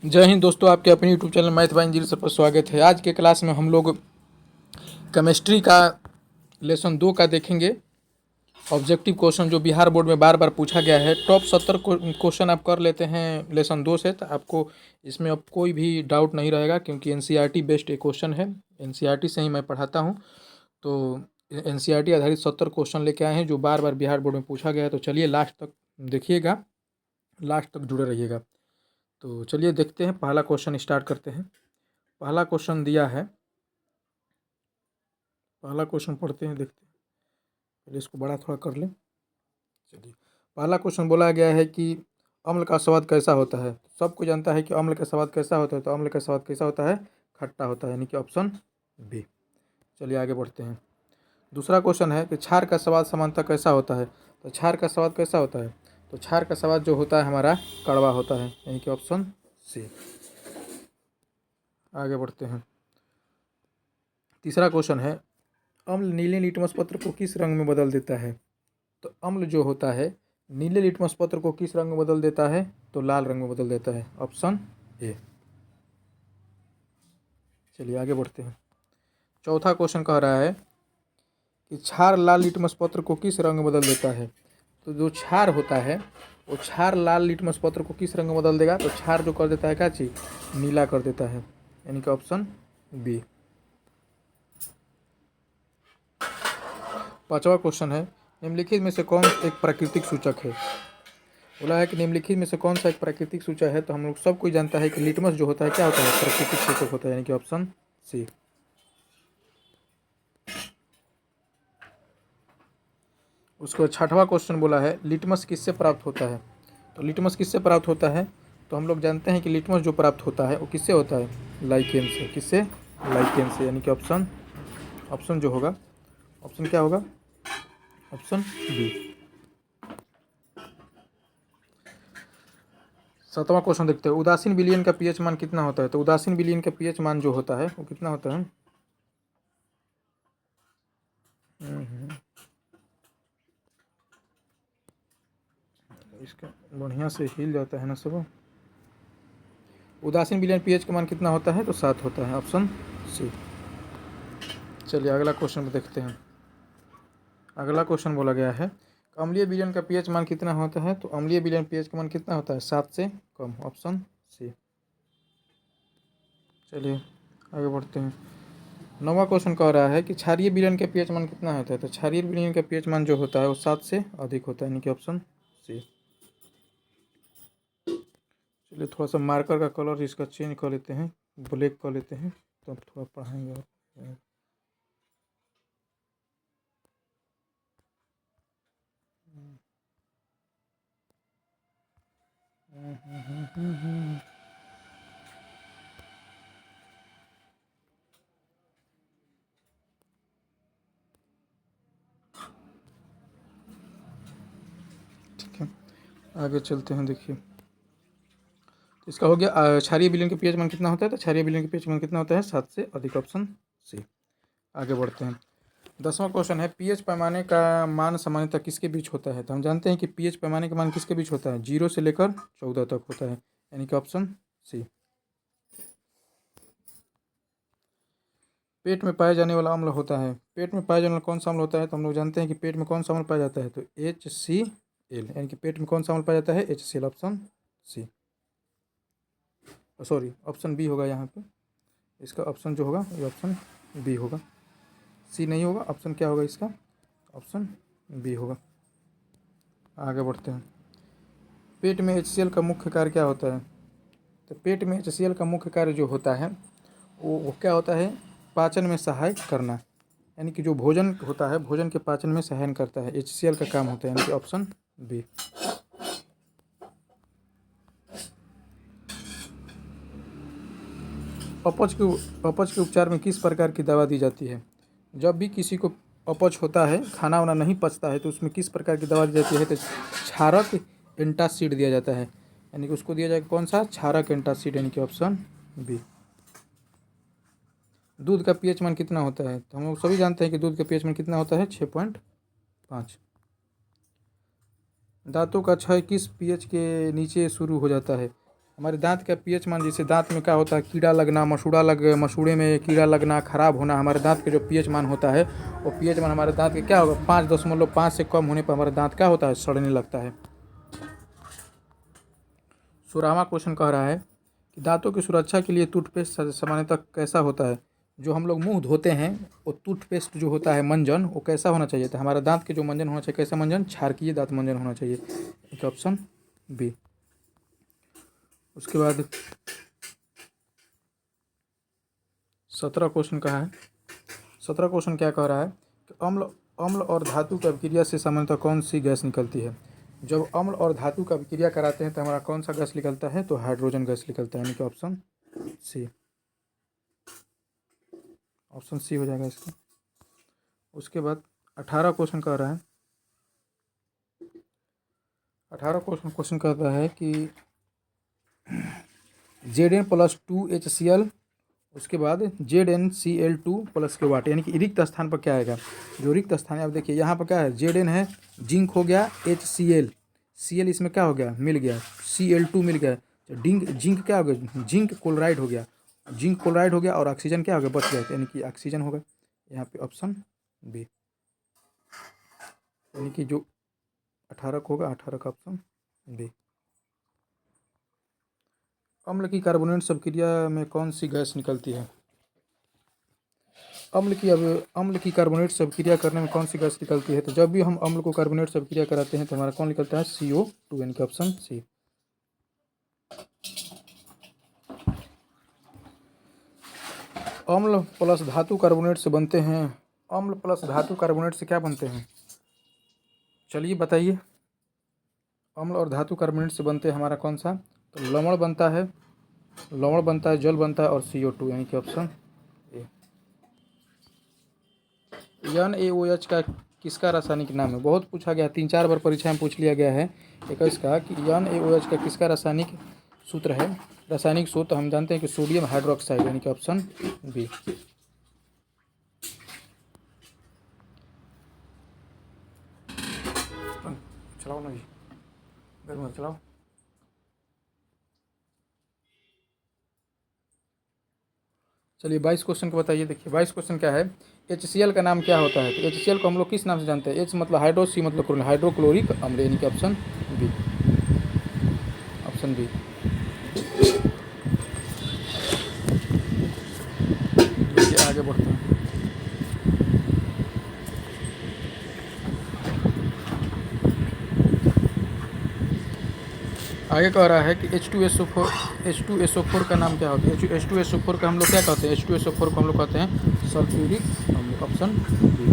जय हिंद दोस्तों, आपके अपने YouTube channel math bye engineer sir पर स्वागत है। आज के क्लास में हम लोग केमिस्ट्री का लेसन 2 का देखेंगे। ऑब्जेक्टिव क्वेश्चन जो बिहार बोर्ड में बार बार पूछा गया है। टॉप 70 क्वेश्चन आप कर लेते हैं लेसन 2 से, तो आपको इसमें अब कोई भी डाउट नहीं रहेगा, क्योंकि एनसीईआरटी बेस्ड एक क्वेश्चन है। एनसीईआरटी से ही मैं पढ़ाता हूँ, तो एनसीईआरटी आधारित 70 क्वेश्चन लेके आए हैं जो बार बार बिहार बोर्ड में पूछा गया है। तो चलिए लास्ट तक देखिएगा, लास्ट तक जुड़े रहिएगा। तो चलिए देखते हैं, पहला क्वेश्चन स्टार्ट करते हैं। पहला क्वेश्चन दिया है, पहला क्वेश्चन पढ़ते हैं, देखते हैं। पहले इसको बड़ा थोड़ा कर लें। चलिए, पहला क्वेश्चन बोला गया है कि अम्ल का स्वाद कैसा होता है। सबको जानता है कि अम्ल का स्वाद कैसा होता है, तो अम्ल का स्वाद कैसा होता है, खट्टा होता है, यानी कि ऑप्शन बी। चलिए आगे बढ़ते हैं। दूसरा क्वेश्चन है कि क्षार का स्वाद सामान्यतः कैसा होता है। तो क्षार का स्वाद कैसा होता है, तो क्षार का स्वाद जो होता है हमारा कड़वा होता है, यानी कि ऑप्शन सी। आगे बढ़ते हैं। तीसरा क्वेश्चन है, अम्ल नीले लिटमस पत्र को किस रंग में बदल देता है। तो अम्ल जो होता है नीले लिटमस पत्र को किस रंग में बदल देता है, तो लाल रंग में बदल देता है, ऑप्शन ए। चलिए आगे बढ़ते हैं। चौथा क्वेश्चन कह रहा है कि क्षार लाल लिटमस पत्र को किस रंग में बदल देता है। तो जो क्षार होता है वो क्षार लाल लिटमस पत्र को किस रंग में बदल देगा, तो क्षार जो कर देता है क्या चीज, नीला कर देता है, यानी कि ऑप्शन बी। पांचवा क्वेश्चन है, निम्नलिखित में से कौन एक प्राकृतिक सूचक है। बोला है कि निम्नलिखित में से कौन सा एक प्राकृतिक सूचक है। तो हम लोग सब कोई जानता है कि लिटमस जो होता है क्या होता है, प्राकृतिक सूचक होता है, यानी कि ऑप्शन सी। उसको छठवां क्वेश्चन बोला है, लिटमस किससे प्राप्त होता है। तो लिटमस किससे प्राप्त होता है, तो हम लोग जानते हैं कि लिटमस जो प्राप्त होता है वो किससे होता है, लाइकेन से। किससे, लाइकेन से, यानी कि ऑप्शन जो होगा, ऑप्शन क्या होगा, ऑप्शन बी। सातवां क्वेश्चन देखते हैं, उदासीन विलयन का पीएच मान कितना होता है। तो उदासीन विलयन का पीएच मान जो होता है वो कितना होता है। इसका बढ़िया से हिल जाता है ना सब। उदासीन विलयन पीएच का मान कितना होता है, तो 7 होता है, ऑप्शन सी। चलिए अगला क्वेश्चन देखते हैं। अगला क्वेश्चन बोला गया है, अम्लीय विलयन का पीएच मान कितना होता है। तो अम्लीय विलयन पीएच का मान कितना होता है, 7 से कम, ऑप्शन सी। चलिए आगे बढ़ते हैं। नौवां क्वेश्चन कह रहा है कि क्षारीय विलयन का पीएच मान कितना होता है। तो क्षारीय विलयन का पीएच मान जो होता है वो 7 से अधिक होता है, यानी कि ऑप्शन सी। चलिए थोड़ा सा मार्कर का कलर इसका चेंज कर लेते हैं, ब्लैक कर लेते हैं, तो अब थोड़ा पढ़ाएंगे और ठीक है आगे चलते हैं। देखिए इसका हो गया, क्षारीय विलयन के पीएच मान कितना होता है। तो क्षारीय विलयन के पीएच मान कितना होता है, 7 से अधिक, ऑप्शन सी। आगे बढ़ते हैं। 10वां क्वेश्चन है, पीएच पैमाने का मान सामान्यतः किसके बीच होता है। तो हम जानते हैं कि पीएच पैमाने का मान किसके बीच होता है, 0 से लेकर 14 तक होता है, यानी कि ऑप्शन सी। पेट में पाया जाने वाला अम्ल होता है, पेट में पाया जाने वाला कौन सा अम्ल होता है। तो हम लोग जानते हैं कि पेट में कौन सा अम्ल पाया जाता है, तो HCl, यानी कि पेट में कौन सा अम्ल पाया जाता है, HCl, option C. Sorry, option B होगा यहाँ पे। इसका ऑप्शन जो होगा ये ऑप्शन बी होगा, सी नहीं होगा। ऑप्शन क्या होगा इसका, ऑप्शन बी होगा। आगे बढ़ते हैं। पेट में HCl का मुख्य कार्य क्या होता है। तो पेट में HCl का मुख्य कार्य जो होता है वो क्या होता है, पाचन में सहाय करना, यानी कि जो भोजन होता है भोजन के पाचन में सहायन करता है, HCl का काम होता है, यानी कि ऑप्शन बी। अपच के उपचार में किस प्रकार की दवा दी जाती है। जब भी किसी को अपच होता है, खाना वाना नहीं पचता है, तो उसमें किस प्रकार की दवा दी जाती है। तो क्षारक एंटासिड दिया जाता है, यानी कि उसको दिया जाएगा कौन सा, क्षारक एंटासिड, यानी कि ऑप्शन बी। दूध का पीएच मान कितना होता है। तो हम लोग सभी जानते हैं कि दूध का पीएच मान कितना होता है, 6.5। दांतों का क्षय किस पीएच के नीचे शुरू हो जाता है? हमारे दांत का पीएच मान, जैसे दांत में क्या होता है, कीड़ा लगना, मसूड़े में कीड़ा लगना, खराब होना, हमारे दांत के जो पीएच मान होता है वो पीएच मान हमारे दांत के क्या होगा, 5.5 से कम होने पर हमारा दांत क्या होता है, सड़ने लगता है। 16वां क्वेश्चन कह रहा है कि दांतों की सुरक्षा के लिए टूथपेस्ट सामान्यतः कैसा होता है? जो हम लोग मुंह धोते हैं वो टूथपेस्ट जो होता है मंजन, वो कैसा होना चाहिए? तो हमारा दांत के जो मंजन होना चाहिए कैसा मंजन, क्षारकीय दांत मंजन होना चाहिए। एक ऑप्शन बी। उसके बाद 17 क्वेश्चन कहा है। 17 क्वेश्चन क्या कह रहा है कि अम्ल और धातु की अभिक्रिया से सामान्यतः कौन सी गैस निकलती है? जब अम्ल और धातु का अभिक्रिया कराते हैं तो हमारा कौन सा गैस निकलता है? तो हाइड्रोजन गैस निकलता है, यानी कि ऑप्शन सी। ऑप्शन सी हो जाएगा इसका। उसके बाद 18 क्वेश्चन कह रहा है। 18 क्वेश्चन कहता है कि Zn+2HCl, उसके बाद ZnCl2+K, यानी कि रिक्त स्थान पर क्या आएगा? जो रिक्त स्थान है, आप देखिए यहाँ पर क्या है, Zn है, जिंक हो गया, HCl, Cl इसमें क्या हो गया, मिल गया, Cl2 मिल गया, तो जिंक क्या हो गया, जिंक क्लोराइड हो गया, जिंक क्लोराइड हो गया, और ऑक्सीजन क्या हो गया, बच गया, यानी कि ऑक्सीजन होगा यहाँ पे, ऑप्शन बी। यानी कि जो 18 को होगा, 18 का ऑप्शन बी। अम्ल की कार्बोनेट अभिक्रिया में कौन सी गैस निकलती है? अम्ल की कार्बोनेट से अभिक्रिया करने में कौन सी गैस निकलती है? तो जब भी हम अम्ल को कार्बोनेट से अभिक्रिया कराते हैं तो हमारा कौन निकलता है, CO2, यानी कि ऑप्शन सी। अम्ल प्लस धातु कार्बोनेट से बनते हैं, अम्ल प्लस धातु कार्बोनेट से क्या बनते हैं? चलिए बताइए। अम्ल और धातु कार्बोनेट से बनते हैं हमारा कौन सा? तो लवण बनता है, जल बनता है, और CO2, यानी कि ऑप्शन ए। NaOH का किसका रासायनिक नाम है? बहुत पूछा गया, 3-4 बार परीक्षा में पूछ लिया गया है। एक इसका कि NaOH का किसका रासायनिक सूत्र है? रासायनिक सूत्र हम जानते हैं कि सोडियम हाइड्रोक्साइड, यानी कि ऑप्शन बी। चलाओ ना जी, घर में चलाओ। चलिए 22 क्वेश्चन को बताइए। देखिए 22 क्वेश्चन क्या है, HCl का नाम क्या होता है? तो HCl को हम लोग किस नाम से जानते हैं? H मतलब हाइड्रो, C मतलब क्लोरीन, हाइड्रोक्लोरिक अम्ल, यानी कि ऑप्शन बी। Option B. देखिए आगे बढ़ते हैं। आगे कह रहा है कि H2SO4 का नाम क्या होता है? H2SO4 का हम लोग क्या कहते हैं? H2SO4 को हम लोग कहते हैं सल्फ्यूरिक अम्ल, ऑप्शन बी।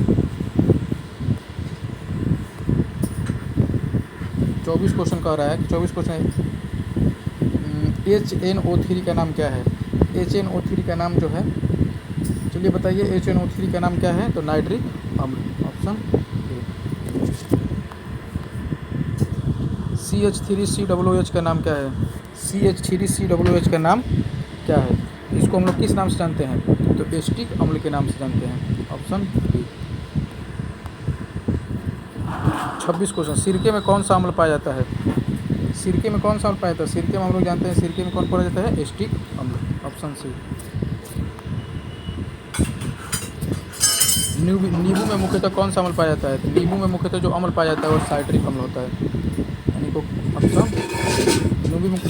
24 क्वेश्चन कह रहा है कि 24 क्वेश्चन HNO3 का नाम क्या है? HNO3 का नाम जो है, चलिए बताइए HNO3 का नाम क्या है? तो नाइट्रिक अम्ल, ऑप्शन CH3COOH का नाम क्या है? CH3COOH का नाम क्या है? इसको हम लोग किस नाम से जानते हैं? तो एस्टिक अम्ल के नाम से जानते हैं, ऑप्शन बी। 26 क्वेश्चन, सिरके में कौन सा अम्ल पाया जाता है? सिरके में कौन सा अम्ल पाया जाता है? सिरके में हम लोग जानते हैं, सिरके में कौन पाया जाता है? एस्टिक अम्ल, ऑप्शन सी। नींबू में मुख्यतः कौन सा अम्ल पाया जाता है? तो नींबू में मुख्यतः जो अम्ल पाया जाता है वो साइट्रिक अम्ल होता है, यानी कि ऑप्शन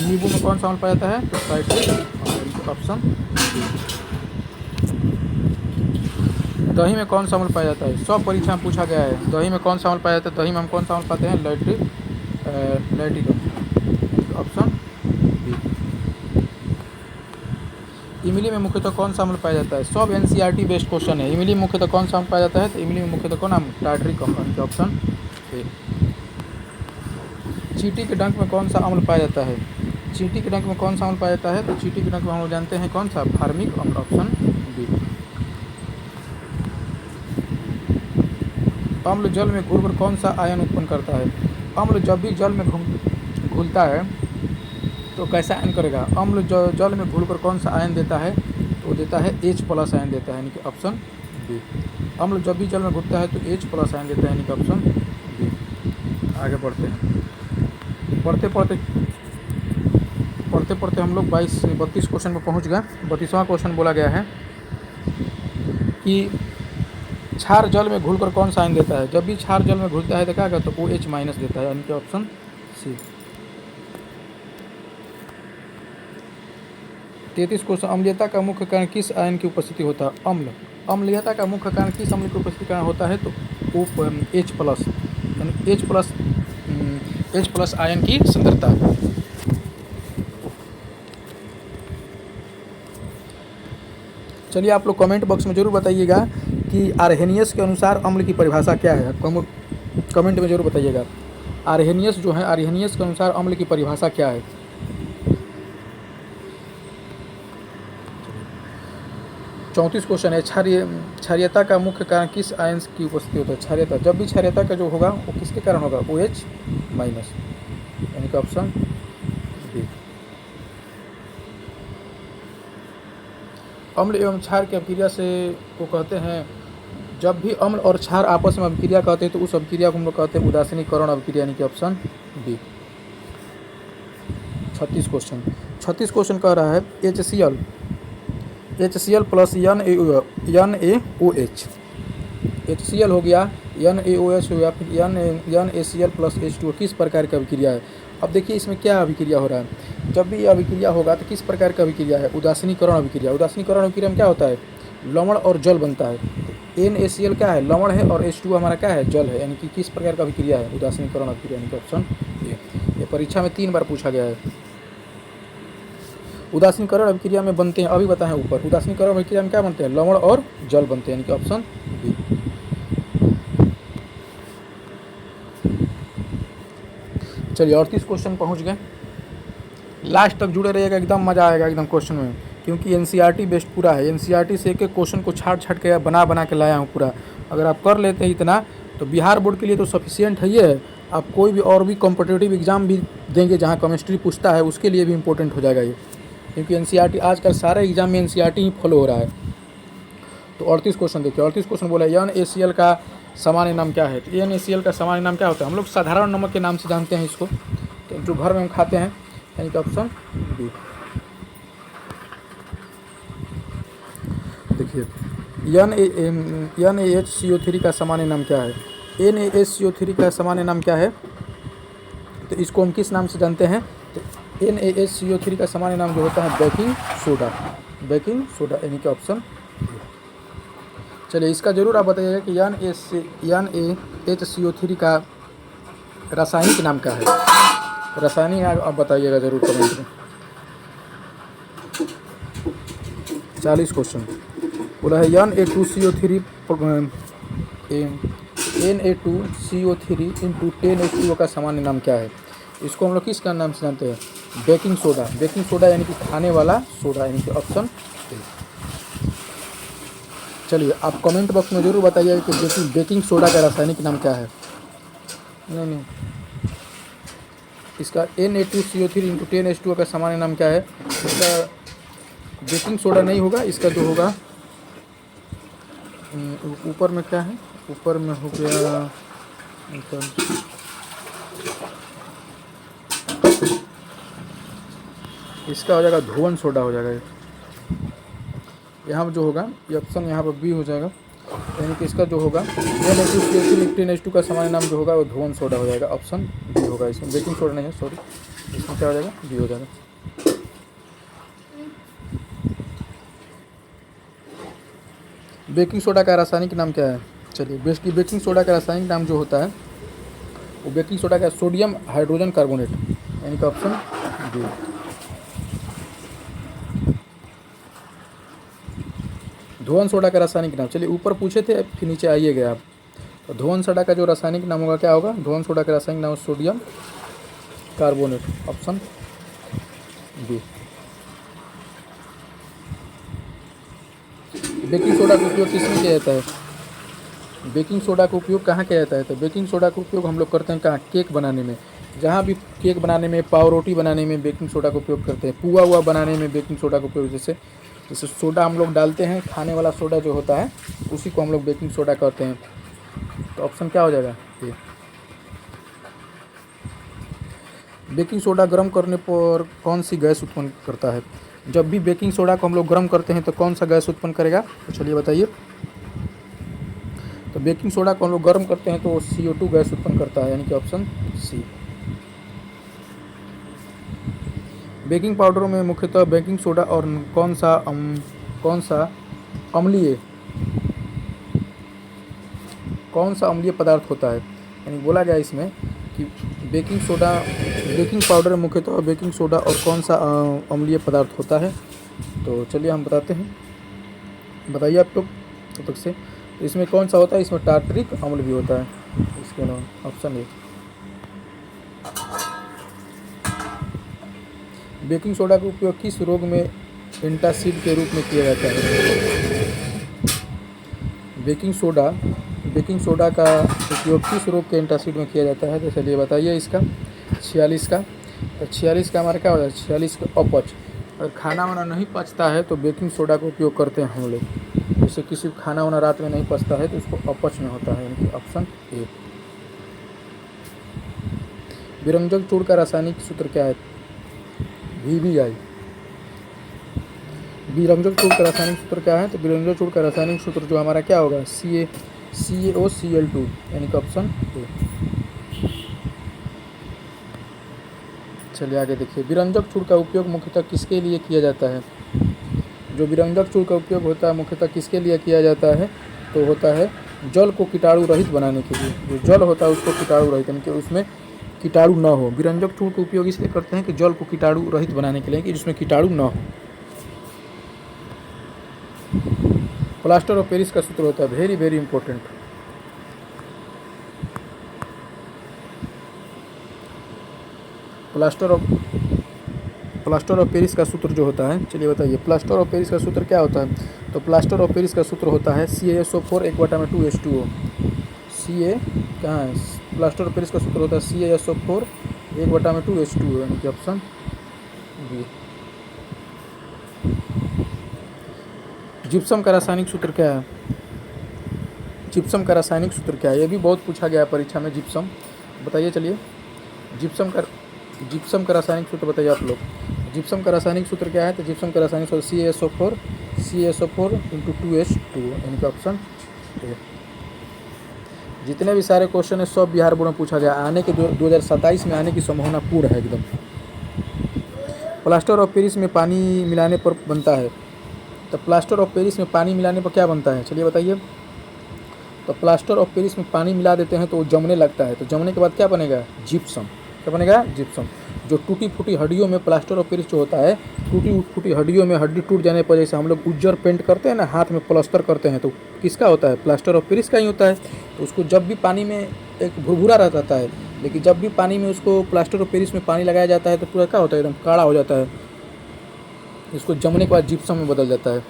नींबू में कौन सा अम्ल पाया जाता है? तो साइट्रिक अम्ल, ऑप्शन। दही में कौन सा अम्ल पाया जाता है? 100 परीक्षा में पूछा गया है, दही में कौन सा अम्ल पाया जाता है? दही में हम कौन सा अम्ल पाते हैं? लैक्टिक अम्ल, ऑप्शन बी। इमली में मुख्यतः कौन सा अम्ल पाया जाता है? सब NCERT बेस्ड क्वेश्चन है। इमली में मुख्यतः कौन सा अम्ल पाया जाता है? तो इमली में मुख्यतः कौन अम्ल? टार्टरिक अम्ल, ऑप्शन ए। चींटी के डंक में कौन सा अम्ल पाया जाता है? चींटी के डंक में कौन सा अम्ल पाया जाता है? तो चींटी के डंक में हम लोग जानते हैं कौन सा? फार्मिक अम्ल, ऑप्शन बी। अम्ल जल में घुलकर कौन सा आयन उत्पन्न करता है? अम्ल जब भी जल में घुलता है तो कैसा आयन करेगा? अम्ल जल में घुलकर कौन सा आयन देता है? तो देता है H+ आयन देता है, यानी कि ऑप्शन बी। अम्ल जब भी जल में घुलता है तो H+ आयन देता है, यानी कि ऑप्शन बी। आगे बढ़ते हैं। पढ़ते पढ़ते पढ़ते पढ़ते हम लोग 32 क्वेश्चन पर पहुंच गए। 32वां क्वेश्चन बोला गया है कि क्षार जल में घुलकर कौन सा आयन देता है। जब भी क्षार जल में घुलता है तो क्या तो OH माइनस देता है, यानी कि ऑप्शन सी। 33 क्वेश्चन, अम्लीयता का मुख्य कारण किस आयन की उपस्थिति होता है। अम्लीयता का मुख्य कारण किस अम्ल की उपस्थिति कारण होता है तो H+, यानी H+ आयन की सांद्रता। चलिए आप लोग कमेंट बॉक्स में जरूर बताइएगा कि आर्हेनियस के अनुसार अम्ल की परिभाषा क्या है। कमेंट में जरूर बताइएगा आर्हेनियस जो है, आर्हेनियस के अनुसार अम्ल की परिभाषा क्या है। 34 क्वेश्चन है, क्षारीयता का मुख्य कारण किस आयन की उपस्थिति होता है। क्षारीयता, जब भी क्षारीयता का जो होगा वो किसके कारण होगा, OH-, यानी कि ऑप्शन बी। अम्ल एवं क्षार की अभिक्रिया से को कहते हैं, जब भी अम्ल और क्षार आपस में अभिक्रिया कहते हैं तो उस अभिक्रिया को हम लोग कहते हैं उदासीनीकरण अभिक्रिया, यानी कि ऑप्शन बी। 36 क्वेश्चन कह रहा है HCl प्लस NaOH। HCl हो गया, NaOH हो गया, फिर NaCl प्लस H2O किस प्रकार की अभिक्रिया है। अब देखिए इसमें क्या अभिक्रिया हो रहा है। जब भी अभिक्रिया होगा तो किस प्रकार का अभिक्रिया है, उदासीनीकरण अभिक्रिया। उदासीनीकरण अभिक्रिया में क्या होता है, लवण और जल बनता है। NaCl क्या है, लवण है, और H2O हमारा क्या है, जल है, यानी कि किस प्रकार का अभिक्रिया है, उदासीनीकरण अभिक्रिया, यानी कि ऑप्शन ए। ये परीक्षा में 3 बार पूछा गया है। उदासीनीकरण अभिक्रिया में बनते हैं, अभी बताएं ऊपर, उदासीनीकरण अभिक्रिया में क्या बनते हैं, लवण और जल बनते हैं, यानी कि ऑप्शन बी। चलिए 38 क्वेश्चन पहुंच गए। लास्ट तक जुड़े रहिएगा, एकदम मजा आएगा एकदम क्वेश्चन में, क्योंकि NCERT बेस्ड पूरा है। NCERT से एक एक क्वेश्चन को छाट के बना के लाया हूँ पूरा। अगर आप कर लेते हैं इतना तो बिहार बोर्ड के लिए तो सफिशियंट है ये। आप कोई भी और भी कॉम्पिटिटिव एग्जाम भी देंगे जहाँ केमिस्ट्री पूछता है उसके लिए भी इंपॉर्टेंट हो जाएगा ये, क्योंकि NCERT आजकल सारे एग्जाम में NCERT ही फॉलो हो रहा है। तो 38 क्वेश्चन देखिए। 38 क्वेश्चन बोला NaCl का सामान्य नाम क्या है। तो NaCl का सामान्य नाम क्या होता है, हम लोग साधारण नमक के नाम से जानते हैं इसको, तो जो घर में हम खाते हैं, यानी कि ऑप्शन बी। देखिए NaHCO3 का सामान्य नाम क्या है। NaHCO3 का सामान्य नाम क्या है, तो इसको हम किस नाम से जानते हैं, तो NaHCO3 का सामान्य नाम जो होता है बेकिंग सोडा, यानी कि ऑप्शन। चलिए इसका जरूर आप बताइएगा कि NaHCO3 का रासायनिक नाम क्या है। रासायनिक आप बताइएगा जरूर कमेंट में। 40 क्वेश्चन बोला है Na2CO3 इंटू 10H2O का सामान्य नाम क्या है। इसको हम लोग किस का नाम से जानते हैं, बेकिंग सोडा, यानी कि खाने वाला सोडा, यानी कि ऑप्शन ए। चलिए आप कमेंट बॉक्स में जरूर बताइए कि बेकिंग सोडा का रासायनिक नाम क्या है। नहीं, इसका Na2CO3 इंटू 10H2O का सामान्य नाम क्या है। इसका बेकिंग सोडा नहीं होगा, इसका जो होगा ऊपर में क्या है, ऊपर में हो गया इसका हो जाएगा धुवन सोडा हो जाएगा। यहाँ जो होगा ये ऑप्शन यहाँ पर बी हो जाएगा, यानी कि इसका जो होगा Na2CO3 10H2 का सामान्य नाम जो होगा वो धुवन सोडा हो जाएगा, ऑप्शन बी होगा। इसमें बेकिंग सोडा नहीं है, सॉरी, इसमें क्या हो जाएगा, बी हो जाएगा। बेकिंग सोडा का रासायनिक नाम क्या है। चलिए बेकिंग सोडा का रासायनिक नाम जो होता है वो बेकिंग सोडा का सोडियम हाइड्रोजन कार्बोनेट, यानी कि ऑप्शन बी। धुवन सोडा का रासायनिक नाम, चलिए ऊपर पूछे थे फिर नीचे आइए गए आप। तो धुवन सोडा का जो रासायनिक नाम होगा क्या होगा, धुवन सोडा का रासायनिक नाम sodium carbonate, option B. Baking soda का उपयोग किसमें किया जाता है, बेकिंग सोडा का उपयोग कहाँ किया जाता है। तो बेकिंग सोडा का उपयोग हम लोग करते हैं कहाँ, केक बनाने में। जहाँ भी केक बनाने में, पाव रोटी बनाने में बेकिंग सोडा का उपयोग करते हैं। पुआ हुआ बनाने में बेकिंग सोडा का उपयोग, जैसे सोडा हम लोग डालते हैं, खाने वाला सोडा जो होता है उसी को हम लोग बेकिंग सोडा कहते हैं। तो ऑप्शन क्या हो जाएगा, ये। बेकिंग सोडा गर्म करने पर कौन सी गैस उत्पन्न करता है? जब भी बेकिंग सोडा को हम लोग गर्म करते हैं तो कौन सा गैस उत्पन्न करेगा? तो चलिए बताइए। तो बेकिंग सोडा को हम लोग गर्म करते हैं तो CO2 गैस उत्पन्न करता है, यानी कि ऑप्शन सी। बेकिंग पाउडर में मुख्यतः बेकिंग सोडा और कौन सा अम्लीय पदार्थ होता है? यानी बोला गया इसमें कि बेकिंग पाउडर में मुख्यतः बेकिंग सोडा और कौन सा अम्लीय पदार्थ होता है? तो चलिए हम बताते हैं, बताइए आप लोग तब तक से। तो इसमें कौन सा होता है? इसमें टार्टरिक अम्ल भी होता है, इसके अलावा ऑप्शन ए। बेकिंग सोडा का उपयोग किस रोग में एंटासिड के रूप में किया जाता है? बेकिंग सोडा का उपयोग किस रोग के एंटासिड में किया जाता है? तो चलिए बताइए इसका। 46 का। तो 46 का हमारा क्या हो जाता है? 46 का अपच। अगर खाना वाना नहीं पचता है तो बेकिंग सोडा का उपयोग करते हैं हम लोग। जैसे किसी को खाना वाना रात में नहीं पचता है तो उसको अपच में होता है, यानी कि ऑप्शन ए। विरंजक चूर्ण का रासायनिक सूत्र क्या है? VBI। विरंजक चूर्ण का रासायनिक सूत्र क्या है? तो विरंजक चूर्ण का रासायनिक सूत्र जो हमारा क्या होगा? CaOCl2, यानी कि ऑप्शन ए। चलिए आगे देखिए। विरंजक चूर्ण का उपयोग मुख्यतः किसके लिए किया जाता है? जो विरंजक चूर्ण का उपयोग होता है मुख्यतः किसके लिए किया जाता है? तो होता है जल को कीटाणु रहित बनाने के लिए। जो जल होता है उसको कीटाणु रहित, यानी कि उसमें कीटाणु न हो। विरंजक चूर्ण का उपयोग इसलिए करते हैं कि जल को कीटाणु रहित बनाने के लिए, कि जिसमें कीटाणु न हो। प्लास्टर ऑफ पेरिस का सूत्र होता है, very very important. Plaster of Paris का सूत्र जो होता है, चलिए बताइए प्लास्टर ऑफ पेरिस का सूत्र क्या होता है? तो प्लास्टर ऑफ पेरिस का सूत्र होता है CaSO4 1/2H2O। Ca कहाँ है? प्लास्टर ऑफ पेरिस का सूत्र होता है CaSO4 1/2H2O, यानी कि ऑप्शन बी। जिप्सम का रासायनिक सूत्र क्या है? जिप्सम का रासायनिक सूत्र क्या है? ये भी बहुत पूछा गया है परीक्षा में। जिप्सम बताइए। चलिए जिप्सम का रासायनिक सूत्र बताइए आप लोग। जिप्सम का रासायनिक सूत्र क्या है? तो जिप्सम का रासायनिक सूत्र CaSO4 × 2H2O, यानी कि ऑप्शन ए। जितने भी सारे क्वेश्चन है सब बिहार बोर्ड में पूछा गया। आने के 2027 में आने की संभावना पूर्ण है एकदम। प्लास्टर ऑफ पेरिस में पानी मिलाने पर बनता है। तो प्लास्टर ऑफ पेरिस में पानी मिलाने पर क्या बनता है? चलिए बताइए। तो प्लास्टर ऑफ पेरिस में पानी मिला देते हैं तो वो जमने लगता है। तो जमने के बाद क्या बनेगा? जिप्सम। क्या बनेगा? जिप्सम। जो टूटी फूटी हड्डियों में प्लास्टर ऑफ पेरिस जो होता है, टूटी फूटी हड्डियों में हड्डी टूट जाने पर जैसे हम लोग उज्जर पेंट करते हैं ना, हाथ में प्लास्टर करते हैं, तो किसका होता है? प्लास्टर ऑफ पेरिस का ही होता है। तो उसको जब भी पानी में एक भुरभुरा रहता है, लेकिन जब भी पानी में उसको प्लास्टर ऑफ पेरिस में पानी लगाया जाता है तो पूरा क्या होता है? एकदम काला हो जाता है। इसको जमने के बाद जिप्सम में बदल जाता है।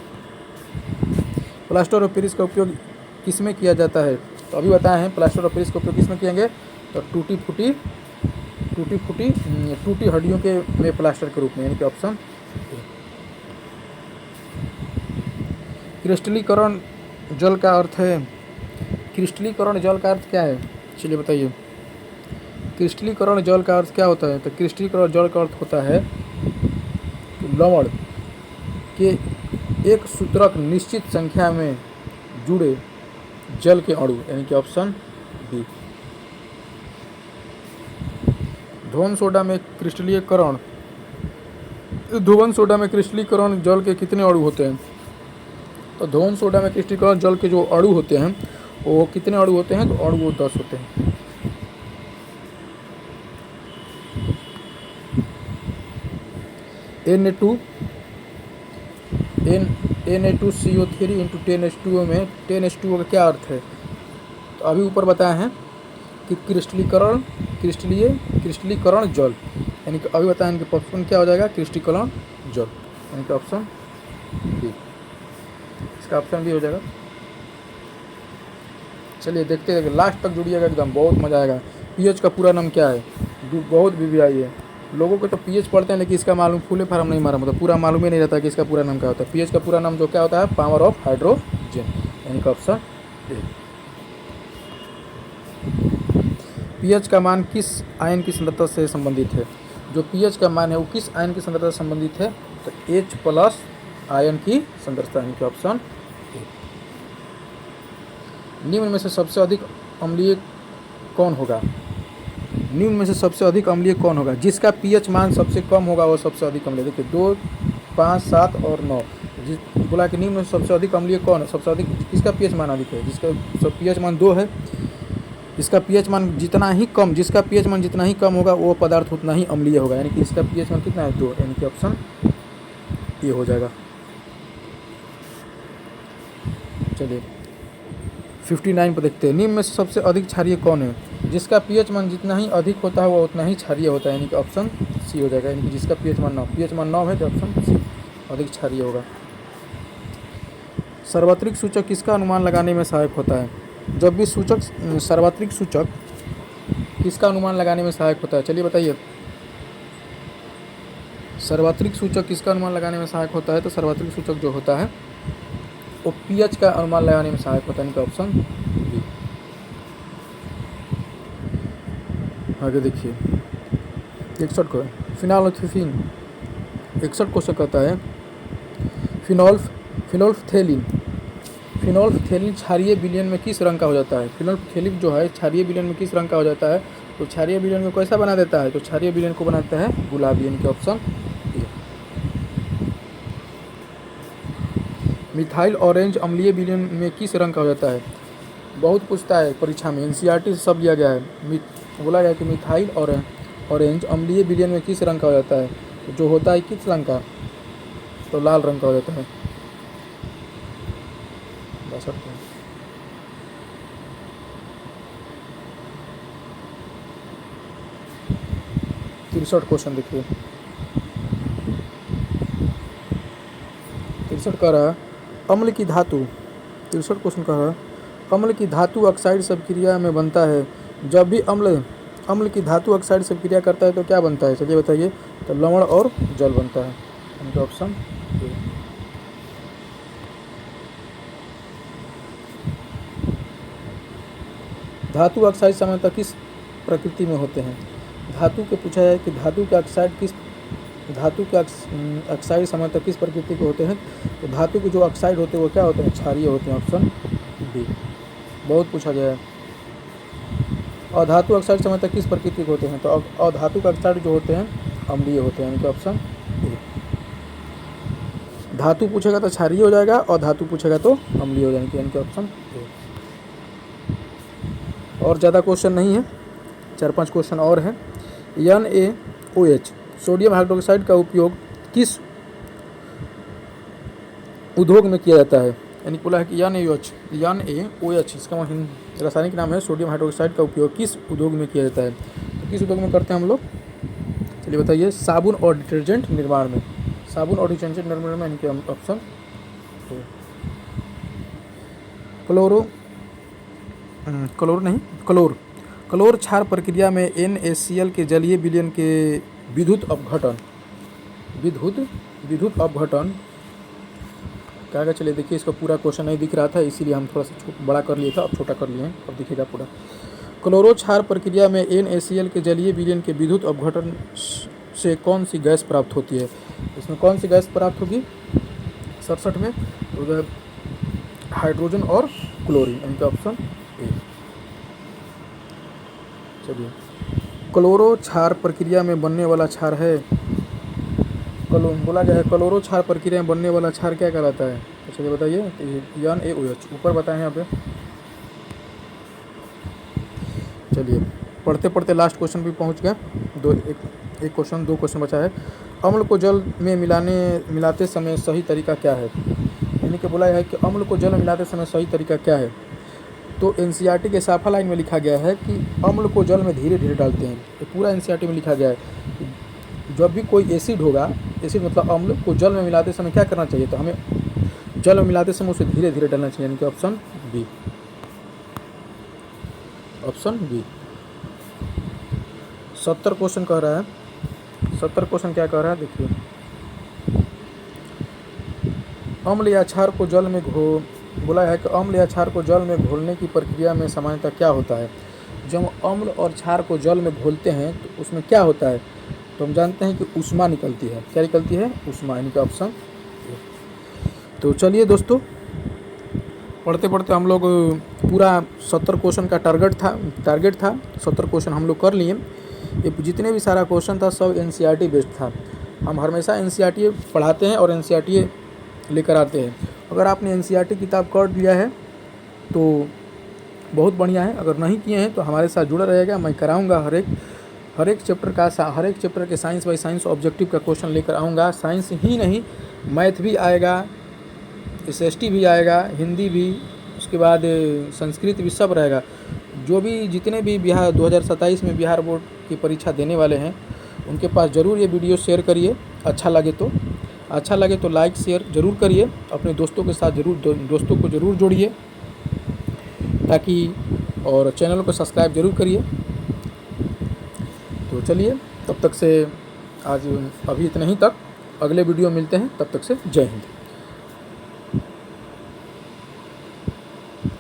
प्लास्टर ऑफ पेरिस का उपयोग किस में किया जाता है? तो अभी बताए हैं प्लास्टर ऑफ पेरिस का उपयोग किस में किएंगे? तो टूटी हड्डियों के में प्लास्टर के रूप में, यानी कि ऑप्शन ए। क्रिस्टलीकरण जल का अर्थ है। क्रिस्टलीकरण जल का अर्थ क्या है? चलिए बताइए। क्रिस्टलीकरण जल का अर्थ क्या होता है? तो क्रिस्टलीकरण जल का अर्थ होता है लवण के एक सूत्रक निश्चित संख्या में जुड़े जल के अणु, यानी कि ऑप्शन बी। धोवन सोडा में क्रिस्टलीकरण जल के कितने अणु होते हैं? तो धोवन सोडा में क्रिस्टलीकरण जल के जो अणु होते हैं वो कितने अणु होते हैं? तो अणु वो 10 होते हैं। Na2CO3 × 10H2O में 10H2O का क्या अर्थ है? तो अभी ऊपर बताए हैं कि क्रिस्टलीकरण जल, यानी कि अभी बताएं कि ऑप्शन क्या हो जाएगा? क्रिस्टलीकरण जल, यानी कि ऑप्शन बी। इसका ऑप्शन बी हो जाएगा। चलिए देखते हैं, लास्ट तक जुड़िएगा एकदम, बहुत मज़ा आएगा। पीएच का पूरा नाम क्या है? बहुत VBI है। लोगों को तो पीएच पढ़ते हैं लेकिन इसका मालूम फुले फार्म नहीं मारा, मतलब पूरा मालूम ही नहीं रहता कि इसका पूरा नाम क्या होता है। पीएच का पूरा नाम जो क्या होता है? पावर ऑफ हाइड्रोजन, यानी कि ऑप्शन ए। पीएच का मान किस आयन की सांद्रता से संबंधित है? जो पीएच का मान है वो किस आयन की सांद्रता से संबंधित है, तो H प्लस आयन की सांद्रता, यानी कि ऑप्शन ए। निम्न में से सबसे अधिक अम्लीय कौन होगा, निम्न में से सबसे अधिक अम्लीय कौन होगा, जिसका पीएच मान सबसे कम होगा वो सबसे अधिक अम्लीय। देखिए 2, 5, 7 और 9, जिस बोला कि निम्न में सबसे अधिक अम्लीय कौन है, सबसे अधिक किसका पीएच मान अधिक है, जिसका सब पीएच मान 2 है, इसका पीएच मान जितना ही कम, जिसका पीएच मान जितना ही कम होगा वो पदार्थ उतना ही अम्लीय होगा, यानी कि इसका पीएच मान कितना है 2, यानी कि ऑप्शन ये हो जाएगा। चलिए 59 पर देखते हैं, निम्न में से सबसे अधिक क्षारीय कौन है, जिसका पीएच मान जितना ही अधिक होता है वो उतना ही क्षारीय होता है, यानी कि ऑप्शन सी हो जाएगा, यानी कि जिसका पीएच मान 9, पीएच मान 9 है तो ऑप्शन सी अधिक क्षारीय होगा। सार्वत्रिक सूचक किसका अनुमान लगाने में सहायक होता है, जब भी सूचक सार्वत्रिक सूचक किसका अनुमान लगाने में सहायक होता है, चलिए बताइए। सार्वत्रिक सूचक किसका अनुमान लगाने में सहायक होता है, तो सार्वत्रिक सूचक जो होता है वो पीएच का अनुमान लगाने में सहायक होता है, यानी कि ऑप्शन बी। आगे देखिए 61 को फिनोल्फथेलिन, 61 क्वेश्चन कहता है फिनोल्फथेलिन क्षारीय विलयन में किस रंग का हो जाता है, फिनोल्फथेलिन जो है क्षारीय विलयन में किस रंग का हो जाता है, तो क्षारीय विलयन को कैसा बना देता है, तो क्षारीय विलयन को बनाता है गुलाबी, यानी कि ऑप्शन ए। मिथाइल ऑरेंज अम्लीय विलयन में किस रंग का हो जाता है, बहुत पूछता है परीक्षा में, एनसीईआरटी से सब लिया गया है। बोला गया कि मिथाइल ऑरेंज अम्लीय विलयन में किस रंग का हो जाता है, तो जो होता है किस रंग का, तो लाल रंग का हो जाता है। 63 क्वेश्चन देखिए, 63 कह रहा है अम्ल की धातु, 63 क्वेश्चन कह रहा है अम्ल की धातु ऑक्साइड सब क्रिया में बनता है, जब भी अम्ल की धातु ऑक्साइड सब क्रिया करता है तो क्या बनता है, चलिए बताइए, तो लवण और जल बनता है, यानी कि ऑप्शन ए। धातु ऑक्साइड सामान्यतः किस प्रकृति में होते हैं, धातु के पूछा है कि धातु के ऑक्साइड सामान्यतः किस प्रकृति के होते हैं, तो धातु के जो ऑक्साइड होते हैं वो क्या होते हैं, क्षारीय होते हैं, ऑप्शन बी। बहुत पूछा गया है। अधातु ऑक्साइड सामान्यतः किस प्रकृति के होते हैं, तो अधातु के ऑक्साइड जो होते हैं अम्लीय होते हैं, यानी कि ऑप्शन ए। धातु पूछेगा तो क्षारीय हो जाएगा और धातु पूछेगा तो अम्लीय हो जाएंगे, यानी कि ऑप्शन ए। और ज़्यादा क्वेश्चन नहीं है, 4-5 क्वेश्चन और हैं। NaOH सोडियम हाइड्रोक्साइड का उपयोग किस उद्योग में किया जाता है, यानी बोला है कि NaOH इसका रासायनिक नाम है, सोडियम हाइड्रोक्साइड का उपयोग किस उद्योग में किया जाता है, तो किस उद्योग में करते हैं हम लोग, चलिए बताइए, साबुन और डिटर्जेंट निर्माण में, साबुन और डिटर्जेंट निर्माण में, यानी कि ऑप्शन क्लोर क्षार प्रक्रिया में NaCl के जलीय विलयन के विद्युत अपघटन क्या क्या, चलिए देखिए, इसका पूरा क्वेश्चन नहीं दिख रहा था इसीलिए हम थोड़ा सा बड़ा कर लिए था, अब छोटा कर लिए हैं, अब दिखेगा पूरा। क्लोरो क्षार प्रक्रिया में NaCl के जलीय विलयन के विद्युत अपघटन से कौन सी गैस प्राप्त होती है, इसमें कौन सी गैस प्राप्त होगी, 67 में तो हाइड्रोजन और क्लोरीन, इनका ऑप्शन ए। चलिए क्लोरो क्षार प्रक्रिया में बनने वाला क्षार है, बोला गया है क्लोरो क्षार प्रक्रिया में बनने वाला क्षार क्या कहलाता है, तो चलिए बताइए, NaOH ऊपर बताएं यहाँ पे। चलिए पढ़ते पढ़ते लास्ट क्वेश्चन भी पहुँच गया, दो क्वेश्चन बचा है। अम्ल को जल में मिलाते समय सही तरीका क्या है, यानी कि बोला है कि अम्ल को जल में मिलाते समय सही तरीका क्या है, तो एनसीईआरटी के साफा लाइन में लिखा गया है कि अम्ल को जल में धीरे धीरे डालते हैं, तो पूरा एनसीईआरटी में लिखा गया है कि जब भी कोई एसिड होगा, एसिड मतलब अम्ल को जल में मिलाते समय क्या करना चाहिए, तो हमें जल में मिलाते समय उसे धीरे धीरे डालना चाहिए, यानी कि ऑप्शन बी। 70 क्वेश्चन कह रहा है, 70 क्वेश्चन क्या कह रहा है, देखिए, अम्ल या क्षार को जल में बोला है कि अम्ल या क्षार को जल में घोलने की प्रक्रिया में सामान्यतः क्या होता है, जब अम्ल और क्षार को जल में घोलते हैं तो उसमें क्या होता है, तो तो हम जानते हैं कि ऊष्मा निकलती है। क्या निकलती है? ऊष्मा, यानी कि ऑप्शन। तो चलिए दोस्तों, पढ़ते पढ़ते हम लोग पूरा 70 क्वेश्चन का टारगेट था 70 क्वेश्चन हम लोग कर लिए। ये जितने भी सारा क्वेश्चन था सब NCERT बेस्ड था। हम हमेशा NCERT पढ़ाते हैं और NCERT लेकर आते हैं। अगर आपने NCERT किताब कर लिया है तो बहुत बढ़िया है, अगर नहीं किए हैं तो हमारे साथ जुड़ा रहेगा। मैं कराऊंगा हर एक चैप्टर के साइंस बाई साइंस ऑब्जेक्टिव का क्वेश्चन लेकर आऊँगा। साइंस ही नहीं, मैथ भी आएगा, SST भी आएगा, हिंदी भी, उसके बाद संस्कृत भी, सब रहेगा। जो भी जितने भी 2027 में बिहार बोर्ड की परीक्षा देने वाले हैं उनके पास ज़रूर ये वीडियो शेयर करिए। अच्छा लगे तो लाइक शेयर ज़रूर करिए। अपने दोस्तों के साथ दोस्तों को ज़रूर जोड़िए ताकि, और चैनल को सब्सक्राइब ज़रूर करिए। तो चलिए, तब तक से आज अभी इतना ही तक। अगले वीडियो मिलते हैं, तब तक से जय हिंद।